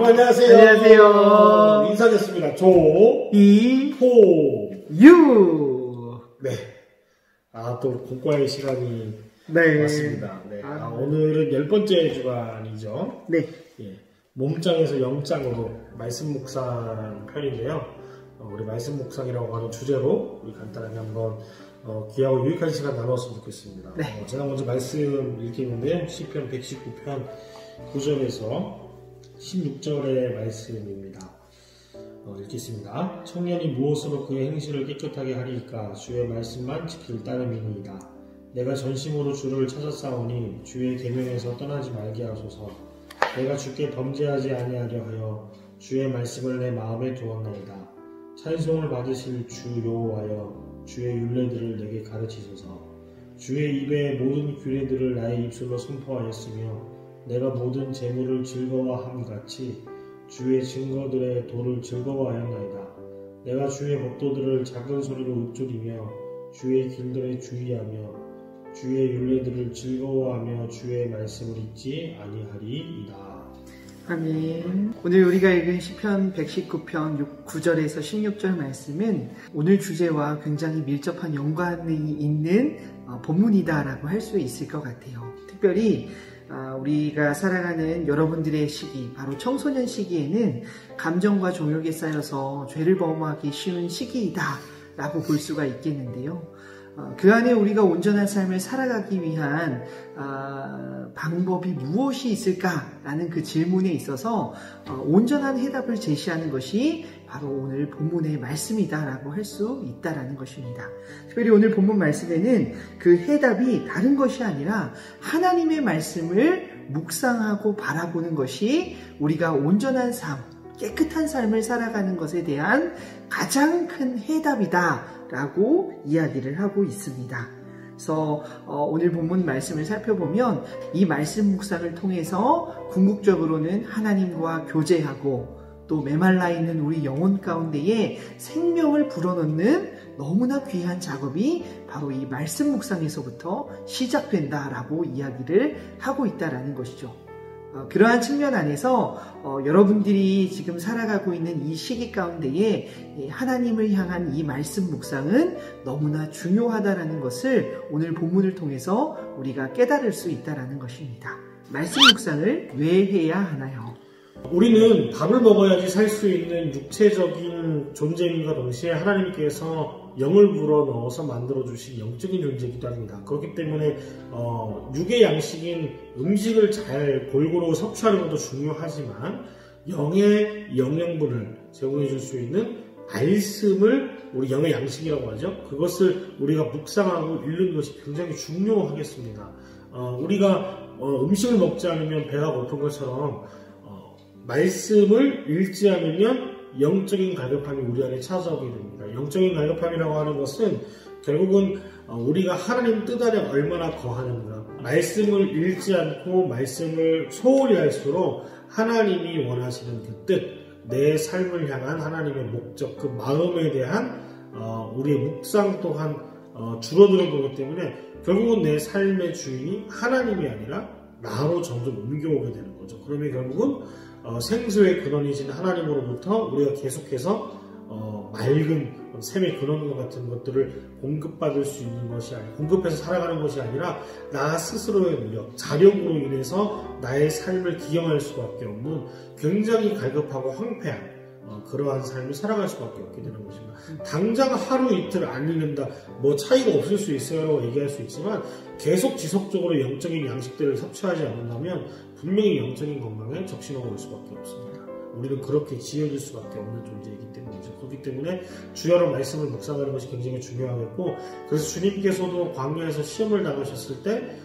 여러분 안녕하세요. 안녕하세요. 인사드렸습니다. 조, 이, 호, 유. 네. 또 공과의 시간이 네. 왔습니다. 네. 오늘은 10번째 주간이죠. 네. 예. 몸장에서 영장으로 말씀 묵상 편인데요. 우리 말씀 묵상이라고 하는 주제로 우리 간단하게 한번 귀하고 유익한 시간 나눴으면 좋겠습니다. 네. 제가 먼저 말씀 읽겠는데요. 시편 119편 9절에서 16절의 말씀입니다. 읽겠습니다. 청년이 무엇으로 그의 행실을 깨끗하게 하리이까? 주의 말씀만 지킬 따름이니이다. 내가 전심으로 주를 찾았사오니 주의 계명에서 떠나지 말게 하소서. 내가 주께 범죄하지 아니하려 하여 주의 말씀을 내 마음에 두었나이다. 찬송을 받으실 주 여호와여, 주의 율례들을 내게 가르치소서. 주의 입의 모든 규례들을 나의 입술로 선포하였으며 내가 모든 재물을 즐거워함 같이 주의 증거들의 도를 즐거워하였나이다. 내가 주의 법도들을 작은 소리로 읊조리며 주의 길들에 주의하며 주의 율례들을 즐거워하며 주의 말씀을 잊지 아니하리이다. 아멘. 오늘 우리가 읽은 시편 119편 9절에서 16절 말씀은 오늘 주제와 굉장히 밀접한 연관이 있는 본문이다라고 할 수 있을 것 같아요. 특별히 우리가 살아가는 여러분들의 시기, 바로 청소년 시기에는 감정과 정욕에 쌓여서 죄를 범하기 쉬운 시기이다 라고 볼 수가 있겠는데요. 그 안에 우리가 온전한 삶을 살아가기 위한 방법이 무엇이 있을까라는 그 질문에 있어서 온전한 해답을 제시하는 것이 바로 오늘 본문의 말씀이다라고 할 수 있다라는 것입니다. 특별히 오늘 본문 말씀에는 그 해답이 다른 것이 아니라 하나님의 말씀을 묵상하고 바라보는 것이 우리가 온전한 삶, 깨끗한 삶을 살아가는 것에 대한 가장 큰 해답이다라고 이야기를 하고 있습니다. 그래서 오늘 본문 말씀을 살펴보면 이 말씀 묵상을 통해서 궁극적으로는 하나님과 교제하고 또 메말라 있는 우리 영혼 가운데에 생명을 불어넣는 너무나 귀한 작업이 바로 이 말씀 묵상에서부터 시작된다라고 이야기를 하고 있다라는 것이죠. 그러한 측면 안에서 여러분들이 지금 살아가고 있는 이 시기 가운데에 하나님을 향한 이 말씀 묵상은 너무나 중요하다라는 것을 오늘 본문을 통해서 우리가 깨달을 수 있다라는 것입니다. 말씀 묵상을 왜 해야 하나요? 우리는 밥을 먹어야지 살 수 있는 육체적인 존재임과 동시에 하나님께서 영을 불어넣어서 만들어주신 영적인 존재이기도 합니다. 그렇기 때문에 육의 양식인 음식을 잘 골고루 섭취하는 것도 중요하지만 영의 영양분을 제공해 줄 수 있는 말씀을 우리 영의 양식이라고 하죠. 그것을 우리가 묵상하고 읽는 것이 굉장히 중요하겠습니다. 우리가 음식을 먹지 않으면 배가 고픈 것처럼 말씀을 읽지 않으면 영적인 갈급함이 우리 안에 찾아오게 됩니다. 영적인 갈급함이라고 하는 것은 결국은 우리가 하나님 뜻 안에 얼마나 거하는가, 말씀을 읽지 않고 말씀을 소홀히 할수록 하나님이 원하시는 그 뜻, 내 삶을 향한 하나님의 목적, 그 마음에 대한 우리의 묵상 또한 줄어드는 거기 때문에 결국은 내 삶의 주인이 하나님이 아니라 나로 점점 옮겨오게 되는 거죠. 그러면 결국은 생수의 근원이신 하나님으로부터 우리가 계속해서 맑은 샘의 근원과 같은 것들을 공급받을 수 있는 것이 아니라, 공급해서 살아가는 것이 아니라 나 스스로의 노력, 자력으로 인해서 나의 삶을 기경할 수밖에 없는 굉장히 갈급하고 황폐한 그러한 삶을 살아갈 수밖에 없게 되는 것입니다. 당장 하루 이틀 안 읽는다, 뭐 차이가 없을 수 있어요 라고 얘기할 수 있지만 계속 지속적으로 영적인 양식들을 섭취하지 않는다면 분명히 영적인 건강에 적신호가 올 수밖에 없습니다. 우리는 그렇게 지어질 수밖에 없는 존재이기 때문이죠. 그렇기 때문에 주야로 말씀을 묵상하는 것이 굉장히 중요하겠고, 그래서 주님께서도 광야에서 시험을 당하셨을 때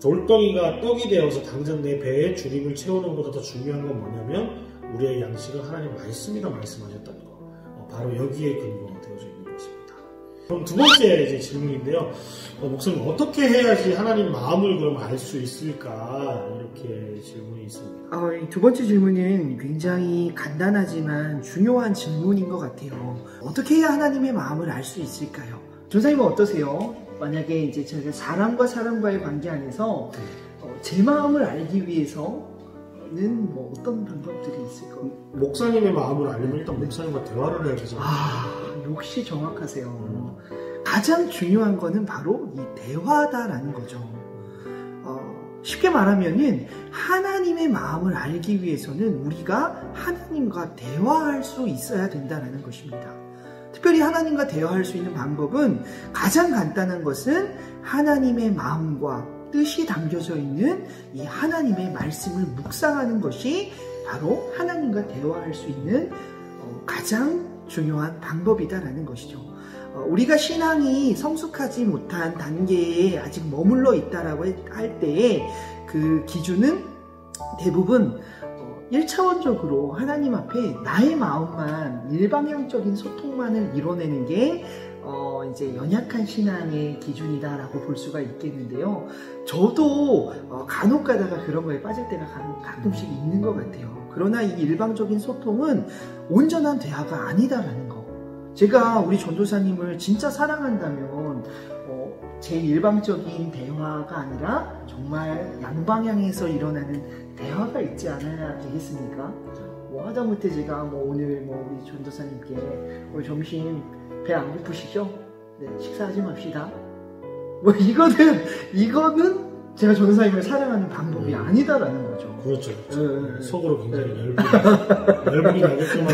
돌덩이가 떡이 되어서 당장 내 배에 주림을 채우는 것보다 더 중요한 건 뭐냐면 우리의 양식은 하나님 말씀이라 말씀하셨다는 거. 바로 여기에 근거가 되어져 있는 것입니다. 그럼 두 번째 질문인데요. 목사님, 어떻게 해야지 하나님 마음을 그럼 알 수 있을까? 이렇게 질문이 있습니다. 이 두 번째 질문은 굉장히 간단하지만 중요한 질문인 것 같아요. 어떻게 해야 하나님의 마음을 알 수 있을까요? 전사님은 어떠세요? 만약에 이제 제가 사람과 사람과의 관계 안에서 제 마음을 알기 위해서 때는 뭐 어떤 방법들이 있을까요? 목사님의 마음을 알려면 일단 목사님과 대화를 해야 되잖아요. 역시 정확하세요. 가장 중요한 거는 바로 이 대화다라는 거죠. 쉽게 말하면은 하나님의 마음을 알기 위해서는 우리가 하나님과 대화할 수 있어야 된다는 것입니다. 특별히 하나님과 대화할 수 있는 방법은 가장 간단한 것은 하나님의 마음과 뜻이 담겨져 있는 이 하나님의 말씀을 묵상하는 것이 바로 하나님과 대화할 수 있는 가장 중요한 방법이다라는 것이죠. 우리가 신앙이 성숙하지 못한 단계에 아직 머물러 있다라고 할 때에 그 기준은 대부분 1차원적으로 하나님 앞에 나의 마음만 일방향적인 소통만을 이뤄내는 게 이제 연약한 신앙의 기준이다라고 볼 수가 있겠는데요. 저도 간혹 가다가 그런 거에 빠질 때가 가끔씩 있는 것 같아요. 그러나 이 일방적인 소통은 온전한 대화가 아니다라는 거. 제가 우리 전도사님을 진짜 사랑한다면 제 일방적인 대화가 아니라 정말 양방향에서 일어나는 대화가 있지 않아야 되겠습니까? 뭐 하다못해 제가 오늘 우리 전도사님께 오늘 점심 배 안 고프시죠? 네, 식사하지 맙시다. 이거는 제가 전도사님을 사랑하는 방법이 아니다라는 거죠. 그렇죠. 속으로 굉장히 열분이 나겠지만.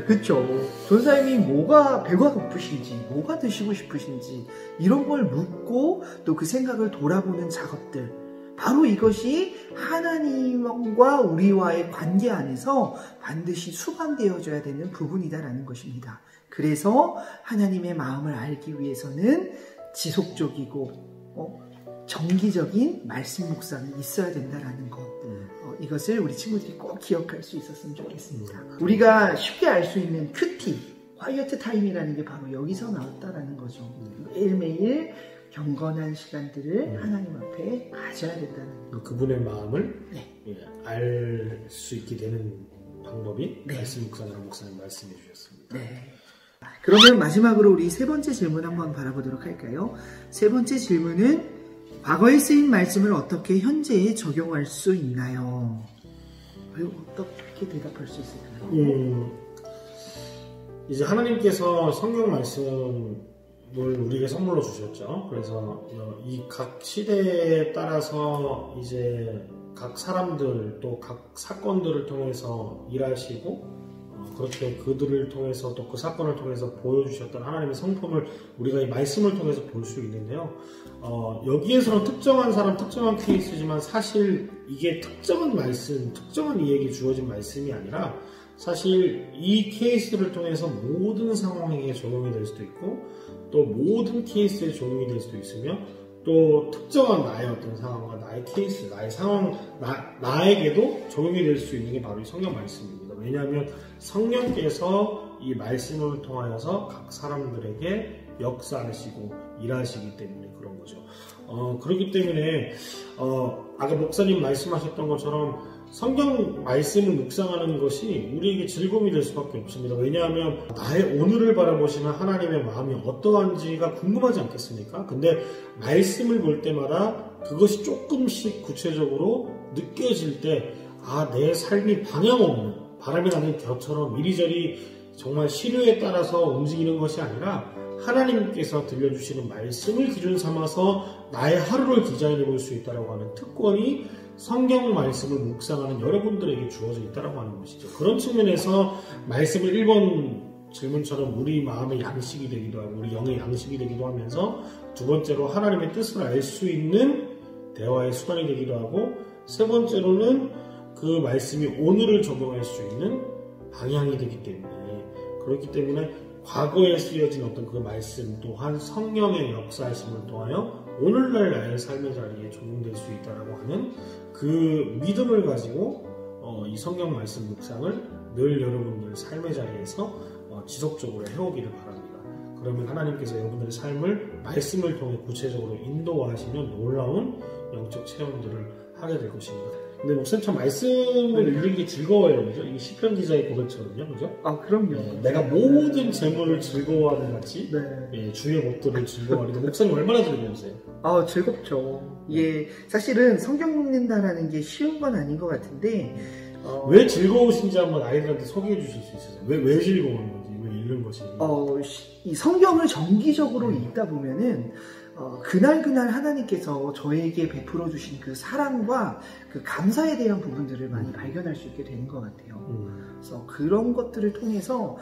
그렇죠. 전도사님이 배가 고프신지, 뭐가 드시고 싶으신지, 이런 걸 묻고 또 그 생각을 돌아보는 작업들. 바로 이것이 하나님과 우리와의 관계 안에서 반드시 수반되어져야 되는 부분이다라는 것입니다. 그래서 하나님의 마음을 알기 위해서는 지속적이고 정기적인 말씀 묵상이 있어야 된다라는 것. 이것을 우리 친구들이 꼭 기억할 수 있었으면 좋겠습니다. 우리가 쉽게 알 수 있는 큐티, 콰이어트 타임이라는 게 바로 여기서 나왔다라는 거죠. 매일매일 경건한 시간들을 하나님 앞에 가져야 된다는 것. 그분의 마음을 알 수 있게 되는 방법이 말씀 묵상이라고 목사님 말씀해 주셨습니다. 네. 그러면 마지막으로 우리 세 번째 질문 한번 바라보도록 할까요? 세 번째 질문은 과거에 쓰인 말씀을 어떻게 현재에 적용할 수 있나요? 어떻게 대답할 수 있을까요? 이제 하나님께서 성경 말씀을 우리에게 선물로 주셨죠. 그래서 이 각 시대에 따라서 이제 각 사람들 또 각 사건들을 통해서 일하시고 그렇게 그들을 통해서 또 그 사건을 통해서 보여주셨던 하나님의 성품을 우리가 이 말씀을 통해서 볼 수 있는데요. 여기에서는 특정한 사람, 특정한 케이스지만 사실 이게 특정한 말씀, 특정한 이에게 주어진 말씀이 아니라 사실 이 케이스를 통해서 모든 상황에 적용이 될 수도 있고 또 모든 케이스에 적용이 될 수도 있으며 또 특정한 나의 어떤 상황과 나의 케이스, 나의 상황, 나에게도 적용이 될 수 있는 게 바로 이 성경 말씀입니다. 왜냐하면 성령께서 이 말씀을 통하여서 각 사람들에게 역사하시고 일하시기 때문에 그런 거죠. 그렇기 때문에 아까 목사님 말씀하셨던 것처럼 성경 말씀을 묵상하는 것이 우리에게 즐거움이 될 수밖에 없습니다. 왜냐하면 나의 오늘을 바라보시는 하나님의 마음이 어떠한지가 궁금하지 않겠습니까? 근데 말씀을 볼 때마다 그것이 조금씩 구체적으로 느껴질 때 내 삶이 방향 없는 바람이 나는 겨처럼 이리저리 정말 시류에 따라서 움직이는 것이 아니라 하나님께서 들려주시는 말씀을 기준 삼아서 나의 하루를 디자인해 볼 수 있다고 하는 특권이 성경 말씀을 묵상하는 여러분들에게 주어져 있다고 하는 것이죠. 그런 측면에서 말씀을 1번 질문처럼 우리 마음의 양식이 되기도 하고 우리 영의 양식이 되기도 하면서 두 번째로 하나님의 뜻을 알 수 있는 대화의 수단이 되기도 하고 세 번째로는 그 말씀이 오늘을 적용할 수 있는 방향이 되기 때문에 그렇기 때문에 과거에 쓰여진 어떤 그 말씀 또한 성령의 역사하심을 통하여 오늘날 나의 삶의 자리에 적용될 수 있다고 하는 그 믿음을 가지고 이 성경 말씀 묵상을 늘 여러분들 삶의 자리에서 지속적으로 해오기를 바랍니다. 그러면 하나님께서 여러분들의 삶을 말씀을 통해 구체적으로 인도하시는 놀라운 영적 체험들을 하게 될 것입니다. 근데 목사님 참 말씀을 읽는 게 즐거워요, 그죠? 이게 시편 기자의 고백처럼요, 그죠? 아, 그럼요. 네, 내가 모든 재물을 즐거워하는 같이 네. 네, 주의 법도를 즐거워하는데 목사님 얼마나 즐거우세요? 아, 즐겁죠. 예, 사실은 성경 읽는다라는 게 쉬운 건 아닌 것 같은데 왜 즐거우신지 한번 아이들한테 소개해 주실 수 있으세요? 왜 즐거운 건지, 왜 읽는 것이? 이 성경을 정기적으로 읽다 보면은 그날 하나님께서 저에게 베풀어 주신 그 사랑과 그 감사에 대한 부분들을 많이 발견할 수 있게 되는 것 같아요. 그래서 그런 것들을 통해서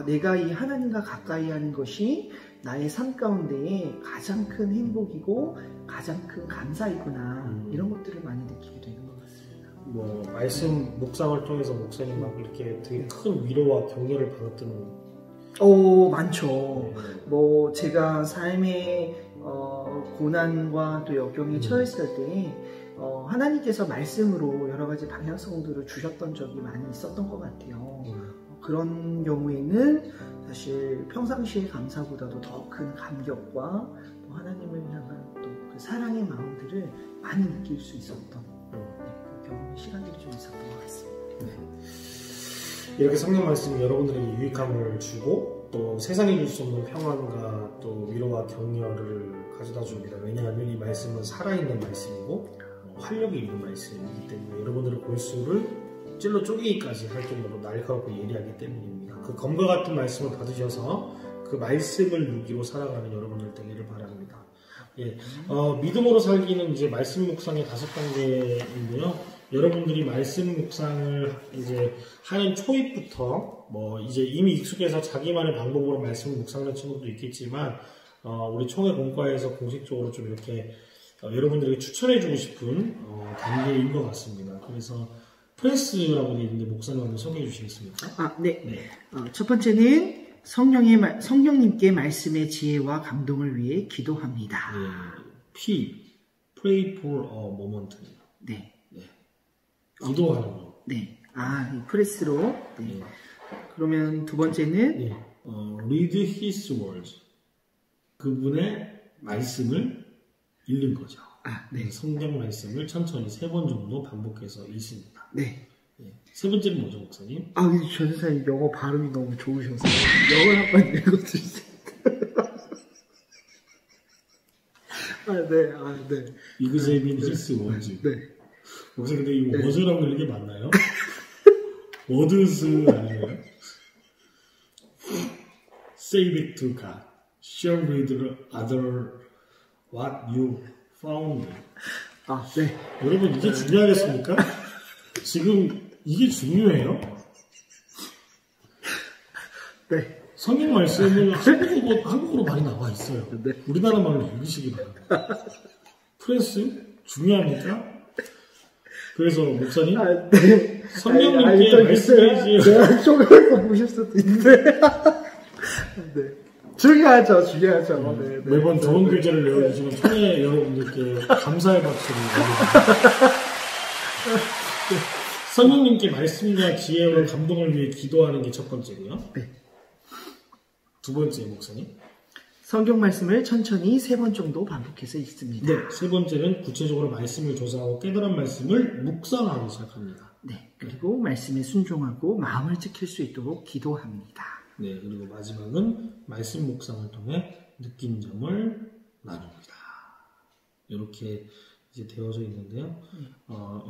내가 이 하나님과 가까이 하는 것이 나의 삶 가운데에 가장 큰 행복이고 가장 큰 감사이구나, 이런 것들을 많이 느끼게 되는 것 같습니다. 뭐 말씀 묵상을 통해서 목사님 막 이렇게 되게 큰 위로와 격려를 받았던 많죠. 뭐 제가 삶의 고난과 또 역경에 처했을 때 하나님께서 말씀으로 여러 가지 방향성들을 주셨던 적이 많이 있었던 것 같아요. 그런 경우에는 사실 평상시의 감사보다도 더 큰 감격과 또 하나님을 향한 또 그 사랑의 마음들을 많이 느낄 수 있었던 그 경험의 시간들이 좀 있었던 것 같습니다. 이렇게 성경 말씀이 여러분들에게 유익함을 주고 또 세상에 줄 수 없는 평안과 또 위로와 격려를 가져다 줍니다. 왜냐하면 이 말씀은 살아있는 말씀이고 활력이 있는 말씀이기 때문에 여러분들의 골수를 찔러 쪼개기까지 할 정도로 날카롭고 예리하기 때문입니다. 그 검과 같은 말씀을 받으셔서 그 말씀을 무기로 살아가는 여러분들 되기를 바랍니다. 예, 믿음으로 살기는 이제 말씀 묵상의 5단계인데요. 여러분들이 말씀 묵상을 이제 하는 초입부터 뭐 이제 이미 익숙해서 자기만의 방법으로 말씀 묵상하는 친구도 있겠지만 우리 총회 공과에서 공식적으로 좀 이렇게 여러분들에게 추천해주고 싶은 단계인 것 같습니다. 그래서 프레스라고 되어 있는데 목사님 한번 소개해 주시겠습니까? 네. 첫 번째는 성령님께 말씀의 지혜와 감동을 위해 기도합니다. Pray for a moment. 네. 기도하는 거. 네. 이 프레스로. 네. 그러면 두 번째는 Read His words. 그분의 말씀을 읽는 거죠. 네. 성경 말씀을 천천히 3번 정도 반복해서 읽습니다. 네. 세 번째는 뭐죠, 목사님? 이 전사님 영어 발음이 너무 좋으셔서 영어를 한번 읽어주세요. 네. 이그제빈 히스 워즈. 네. 목사님, 근데 이 워즈라고 읽는 게 맞나요? 워드스 아니에요? Save it to God. Share with other what you found. 네. 여러분, 이게 중요하겠습니까? 지금 이게 중요해요? 네. 성경 말씀은 한국어로 많이 나와 있어요. 네. 우리나라 말로 읽으시기 바랍니다. 프레스 중요합니까? 그래서 목사님, 네. 성령님께 말씀해주세요. 제가 쇼에서 보실 수도 있는데. 네. 중요하죠. 네. 매번 좋은 교재를 내어주시는 총회 여러분들께 감사의 박수를 드립니다. 성령님께 말씀과 지혜와 감동을 위해 기도하는 게 첫 번째고요. 네. 두 번째, 목사님. 성경 말씀을 천천히 3번 정도 반복해서 읽습니다. 네. 세 번째는 구체적으로 말씀을 조사하고 깨달은 말씀을 묵상하기 시작합니다. 네. 그리고 말씀에 순종하고 마음을 지킬 수 있도록 기도합니다. 네. 그리고 마지막은 말씀 묵상을 통해 느낀 점을 나눕니다. 이렇게 이제 되어져 있는데요.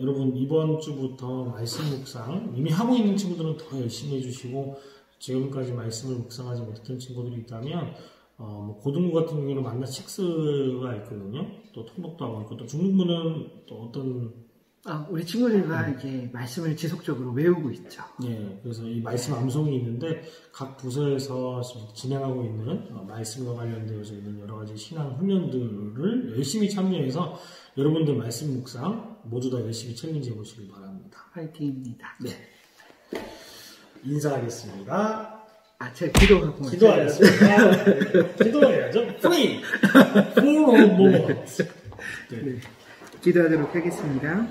여러분 이번 주부터 말씀 묵상 이미 하고 있는 친구들은 더 열심히 해주시고 지금까지 말씀을 묵상하지 못했던 친구들이 있다면 뭐 고등부 같은 경우는 만나 6가 있거든요. 또 통독도 하고 있고 또 중등부는 또 어떤 우리 친구들과 이제 말씀을 지속적으로 외우고 있죠. 네, 그래서 이 말씀 암송이 있는데 각 부서에서 진행하고 있는 말씀과 관련되어져 있는 여러 가지 신앙 훈련들을 열심히 참여해서 여러분들 말씀 묵상 모두 다 열심히 챌린지해 보시길 바랍니다. 화이팅입니다. 네. 인사하겠습니다. 제가 기도하고 기도하겠습니다. 네. 기도해야죠. Pray for a moment. 네. 기도하도록 하겠습니다.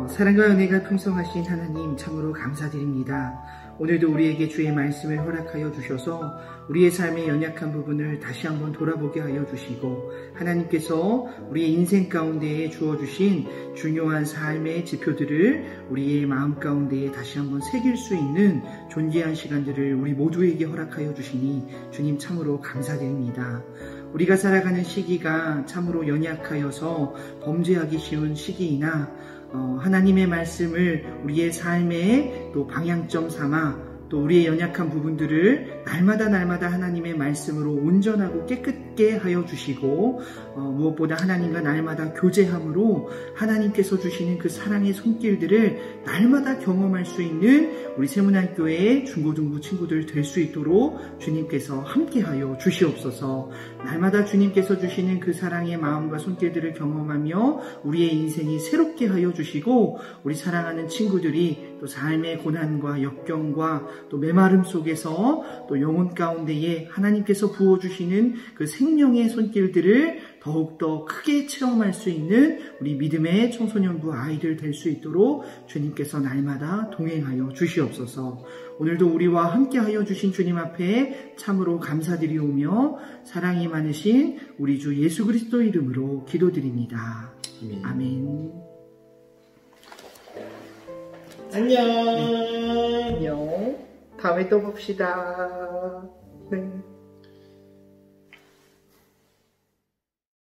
사랑과 은혜가 풍성하신 하나님 참으로 감사드립니다. 오늘도 우리에게 주의 말씀을 허락하여 주셔서 우리의 삶의 연약한 부분을 다시 한번 돌아보게 하여 주시고 하나님께서 우리의 인생 가운데에 주어주신 중요한 삶의 지표들을 우리의 마음 가운데에 다시 한번 새길 수 있는 존귀한 시간들을 우리 모두에게 허락하여 주시니 주님 참으로 감사드립니다. 우리가 살아가는 시기가 참으로 연약하여서 범죄하기 쉬운 시기이나 하나님의 말씀을 우리의 삶의 또 방향점 삼아 또 우리의 연약한 부분들을 날마다 하나님의 말씀으로 온전하고 깨끗게 하여 주시고 무엇보다 하나님과 날마다 교제함으로 하나님께서 주시는 그 사랑의 손길들을 날마다 경험할 수 있는 우리 세문안교회의 중고등부 친구들 될 수 있도록 주님께서 함께하여 주시옵소서. 날마다 주님께서 주시는 그 사랑의 마음과 손길들을 경험하며 우리의 인생이 새롭게 하여 주시고 우리 사랑하는 친구들이 또 삶의 고난과 역경과 또 메마름 속에서 또 영혼 가운데에 하나님께서 부어주시는 그 생명의 손길들을 더욱더 크게 체험할 수 있는 우리 믿음의 청소년부 아이들 될 수 있도록 주님께서 날마다 동행하여 주시옵소서. 오늘도 우리와 함께하여 주신 주님 앞에 참으로 감사드리오며 사랑이 많으신 우리 주 예수 그리스도 이름으로 기도드립니다. 아멘. 안녕. 안녕. 다음에 또 봅시다. 네.